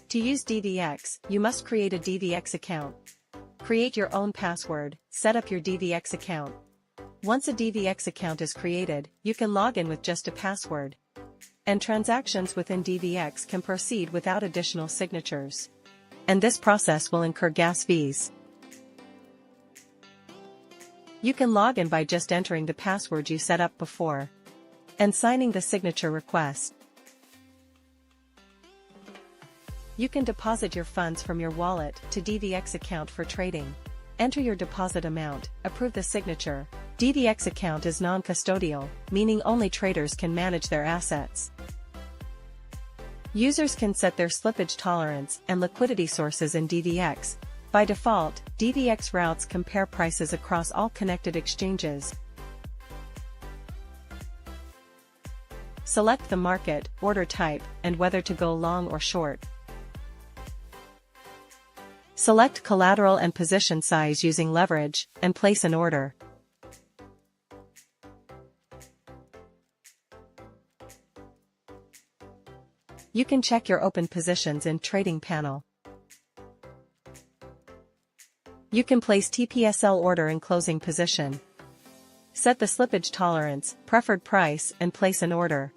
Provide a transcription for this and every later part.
To use DVX, you must create a DVX account. Create your own password, set up your DVX account. Once a DVX account is created, you can log in with just a password. And transactions within DVX can proceed without additional signatures. And this process will incur gas fees. You can log in by just entering the password you set up before and signing the signature request. You can deposit your funds from your wallet to DVX account for trading. Enter your deposit amount, approve the signature. DVX account is non-custodial, meaning only traders can manage their assets. Users can set their slippage tolerance and liquidity sources in DVX. By default, DVX routes compare prices across all connected exchanges. Select the market, order type, and whether to go long or short. Select collateral and position size using leverage, and place an order. You can check your open positions in Trading panel. You can place TPSL order in closing position. Set the slippage tolerance, preferred price, and place an order.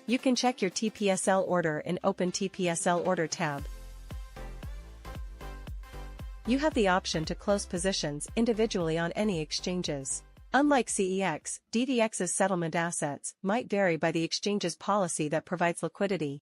You can check your TPSL order in Open TPSL Order tab. You have the option to close positions individually on any exchanges. Unlike CEX, DVX's settlement assets might vary by the exchange's policy that provides liquidity.